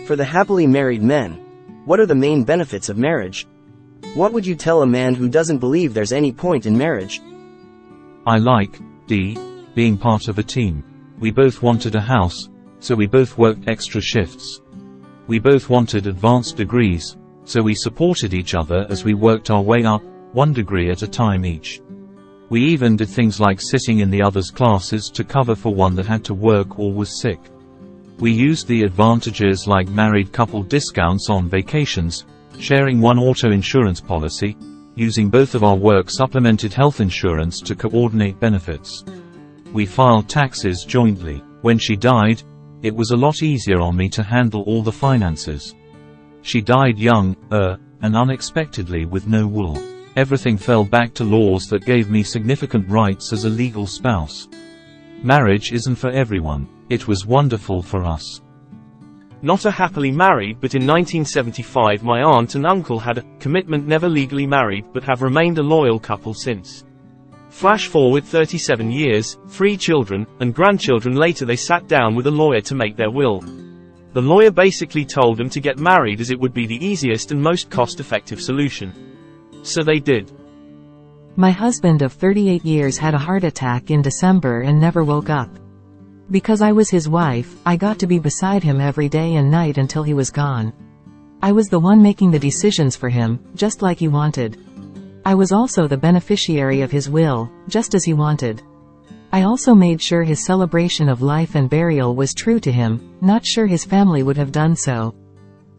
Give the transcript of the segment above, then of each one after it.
For the happily married men, what are the main benefits of marriage? What would you tell a man who doesn't believe there's any point in marriage? I like being part of a team. We both wanted a house, so we both worked extra shifts. We both wanted advanced degrees, so we supported each other as we worked our way up, 1 degree at a time each. We even did things like sitting in the other's classes to cover for one that had to work or was sick. We used the advantages like married couple discounts on vacations, sharing one auto insurance policy, using both of our work supplemented health insurance to coordinate benefits. We filed taxes jointly. When she died, it was a lot easier on me to handle all the finances. She died young, and unexpectedly with no will. Everything fell back to laws that gave me significant rights as a legal spouse. Marriage isn't for everyone. It was wonderful for us. Not a happily married, but in 1975 my aunt and uncle had a commitment, never legally married, but have remained a loyal couple since. Flash forward 37 years, 3 children, and grandchildren later, they sat down with a lawyer to make their will. The lawyer basically told them to get married as it would be the easiest and most cost-effective solution. So they did. My husband of 38 years had a heart attack in December and never woke up. Because I was his wife, I got to be beside him every day and night until he was gone. I was the one making the decisions for him, just like he wanted. I was also the beneficiary of his will, just as he wanted. I also made sure his celebration of life and burial was true to him, not sure his family would have done so.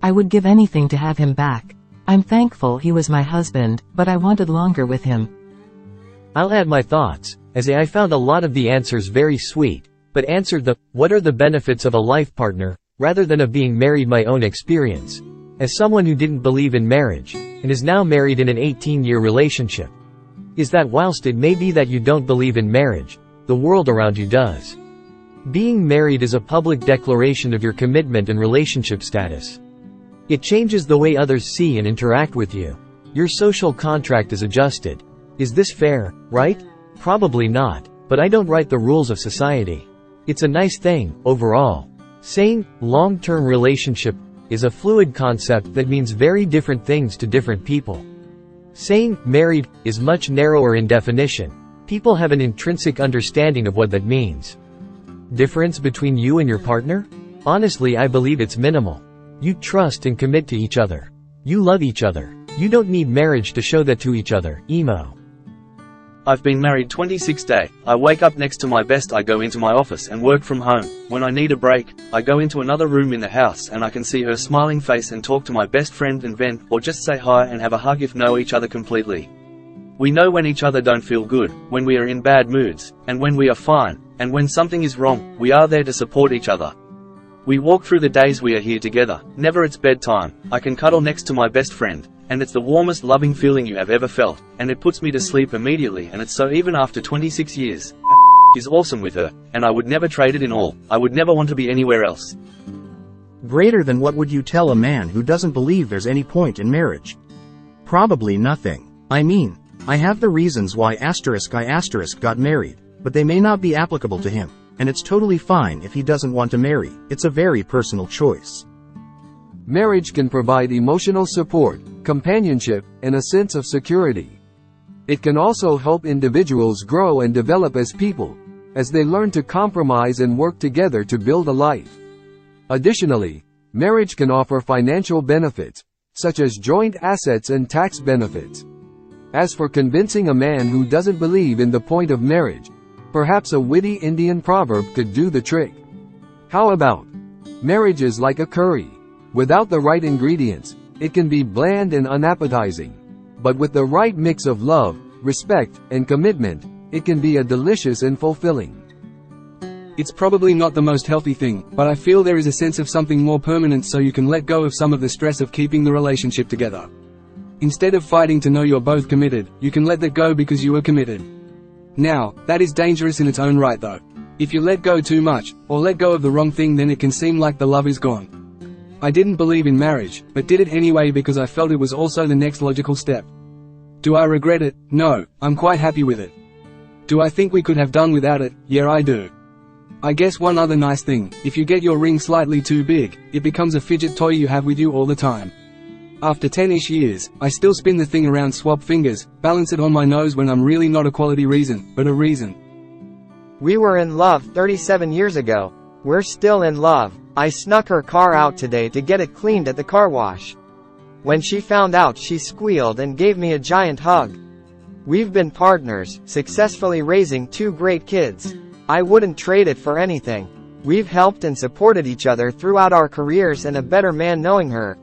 I would give anything to have him back. I'm thankful he was my husband, but I wanted longer with him. I'll add my thoughts, as I found a lot of the answers very sweet, but answered the, what are the benefits of a life partner, rather than of being married, my own experience. As someone who didn't believe in marriage, and is now married in an 18-year relationship, is that whilst it may be that you don't believe in marriage, the world around you does. Being married is a public declaration of your commitment and relationship status. It changes the way others see and interact with you. Your social contract is adjusted. Is this fair, right? Probably not, but I don't write the rules of society. It's a nice thing, overall. Saying, long-term relationship, is a fluid concept that means very different things to different people. Saying, married, is much narrower in definition. People have an intrinsic understanding of what that means. Difference between you and your partner? Honestly, I believe it's minimal. You trust and commit to each other. You love each other. You don't need marriage to show that to each other. Emo. I've been married 26 days. I wake up next to my best, I go into my office and work from home. When I need a break, I go into another room in the house and I can see her smiling face and talk to my best friend and vent, or just say hi and have a hug if know each other completely. We know when each other don't feel good, when we are in bad moods, and when we are fine, and when something is wrong, we are there to support each other. We walk through the days we are here together. Never it's bedtime, I can cuddle next to my best friend, and it's the warmest loving feeling you have ever felt, and it puts me to sleep immediately, and it's so even after 26 years. Is awesome with her, and I would never trade it in all. I would never want to be anywhere else. Greater than what would you tell a man who doesn't believe there's any point in marriage? Probably nothing. I mean, I have the reasons why I got married, but they may not be applicable to him, and it's totally fine if he doesn't want to marry. It's a very personal choice. Marriage can provide emotional support, companionship, and a sense of security. It can also help individuals grow and develop as people, as they learn to compromise and work together to build a life. Additionally, marriage can offer financial benefits, such as joint assets and tax benefits. As for convincing a man who doesn't believe in the point of marriage, perhaps a witty Indian proverb could do the trick. How about, marriage is like a curry. Without the right ingredients, it can be bland and unappetizing. But with the right mix of love, respect, and commitment, it can be a delicious and fulfilling. It's probably not the most healthy thing, but I feel there is a sense of something more permanent, so you can let go of some of the stress of keeping the relationship together. Instead of fighting to know you're both committed, you can let that go because you are committed. Now, that is dangerous in its own right though. If you let go too much, or let go of the wrong thing, then it can seem like the love is gone. I didn't believe in marriage, but did it anyway because I felt it was also the next logical step. Do I regret it? No, I'm quite happy with it. Do I think we could have done without it? Yeah, I do. I guess one other nice thing, if you get your ring slightly too big, it becomes a fidget toy you have with you all the time. After 10-ish years, I still spin the thing around, swap fingers, balance it on my nose when I'm really not a quality reason, but a reason. We were in love 37 years ago. We're still in love. I snuck her car out today to get it cleaned at the car wash. When she found out, she squealed and gave me a giant hug. We've been partners, successfully raising 2 great kids. I wouldn't trade it for anything. We've helped and supported each other throughout our careers, and a better man knowing her.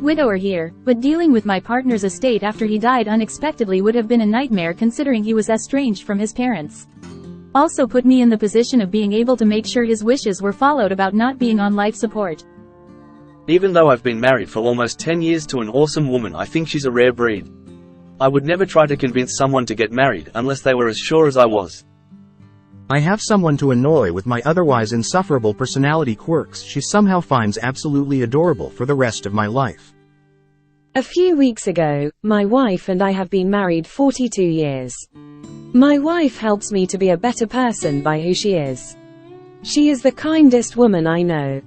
Widower here, but dealing with my partner's estate after he died unexpectedly would have been a nightmare, considering he was estranged from his parents. Also put me in the position of being able to make sure his wishes were followed about not being on life support. Even though I've been married for almost 10 years to an awesome woman, I think she's a rare breed. I would never try to convince someone to get married unless they were as sure as I was. I have someone to annoy with my otherwise insufferable personality quirks she somehow finds absolutely adorable for the rest of my life. A few weeks ago, my wife and I have been married 42 years. My wife helps me to be a better person by who she is. She is the kindest woman I know.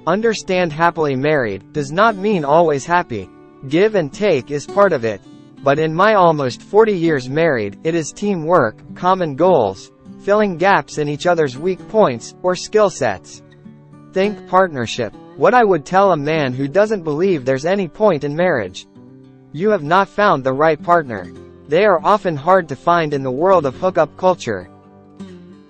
Understand, happily married does not mean always happy. Give and take is part of it. But in my almost 40 years married, it is teamwork, common goals, filling gaps in each other's weak points, or skill sets. Think partnership. What I would tell a man who doesn't believe there's any point in marriage. You have not found the right partner. They are often hard to find in the world of hookup culture.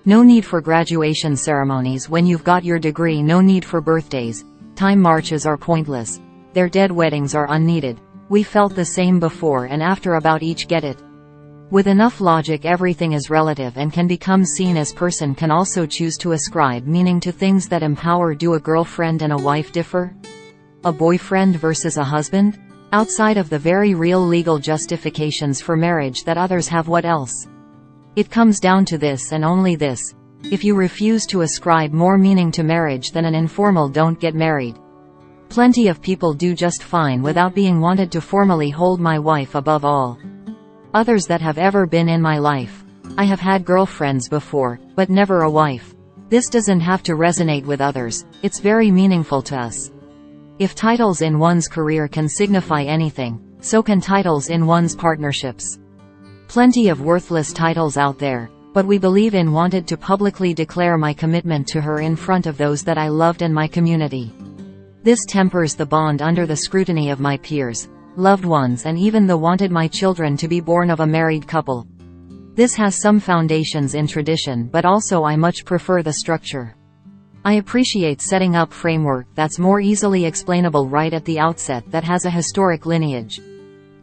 No need for graduation ceremonies when you've got your degree. No need for birthdays. Time marches are pointless. Their dead weddings are unneeded. We felt the same before and after about each, get it? With enough logic, everything is relative and can become seen as person can also choose to ascribe meaning to things that empower. Do a girlfriend and a wife differ? A boyfriend versus a husband? Outside of the very real legal justifications for marriage that others have, what else? It comes down to this and only this. If you refuse to ascribe more meaning to marriage than an informal, don't get married. Plenty of people do just fine without being wanted to formally hold my wife above all. Others that have ever been in my life. I have had girlfriends before, but never a wife. This doesn't have to resonate with others, it's very meaningful to us. If titles in one's career can signify anything, so can titles in one's partnerships. Plenty of worthless titles out there, but we believe in wanted to publicly declare my commitment to her in front of those that I loved and my community. This tempers the bond under the scrutiny of my peers, loved ones, and even the wanted my children to be born of a married couple. This has some foundations in tradition, but also I much prefer the structure. I appreciate setting up framework that's more easily explainable right at the outset, that has a historic lineage.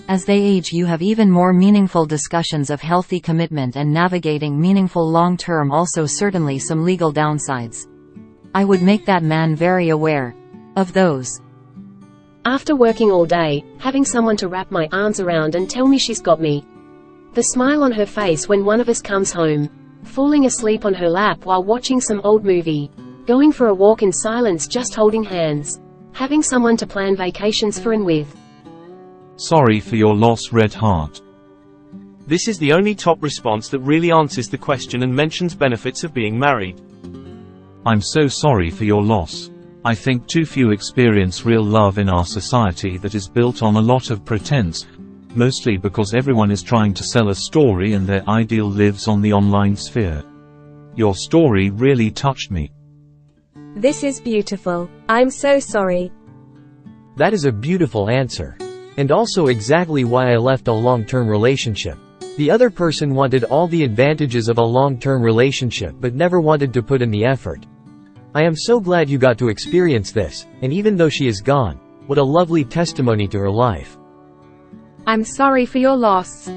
As they age, you have even more meaningful discussions of healthy commitment and navigating meaningful long-term, also certainly some legal downsides. I would make that man very aware of those. After working all day, having someone to wrap my arms around and tell me she's got me. The smile on her face when one of us comes home. Falling asleep on her lap while watching some old movie. Going for a walk in silence, just holding hands. Having someone to plan vacations for and with. Sorry for your loss, Red Heart. This is the only top response that really answers the question and mentions benefits of being married. I'm so sorry for your loss. I think too few experience real love in our society that is built on a lot of pretense, mostly because everyone is trying to sell a story and their ideal lives on the online sphere. Your story really touched me. This is beautiful. I'm so sorry. That is a beautiful answer. And also exactly why I left a long-term relationship. The other person wanted all the advantages of a long-term relationship but never wanted to put in the effort. I am so glad you got to experience this, and even though she is gone, what a lovely testimony to her life. I'm sorry for your loss.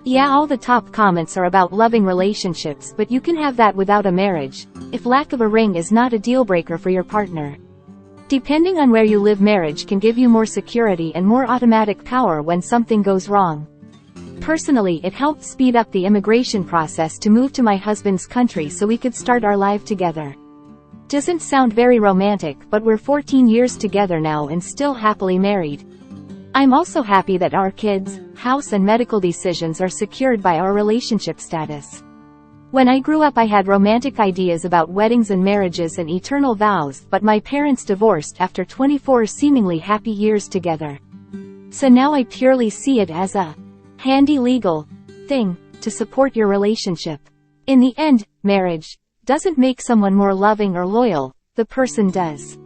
Yeah, all the top comments are about loving relationships, but you can have that without a marriage, if lack of a ring is not a deal breaker for your partner. Depending on where you live, marriage can give you more security and more automatic power when something goes wrong. Personally, it helped speed up the immigration process to move to my husband's country so we could start our life together. Doesn't sound very romantic, but we're 14 years together now and still happily married. I'm also happy that our kids, house and medical decisions are secured by our relationship status. When I grew up I had romantic ideas about weddings and marriages and eternal vows, but my parents divorced after 24 seemingly happy years together. So now I purely see it as a handy legal thing to support your relationship. In the end, marriage doesn't make someone more loving or loyal, the person does.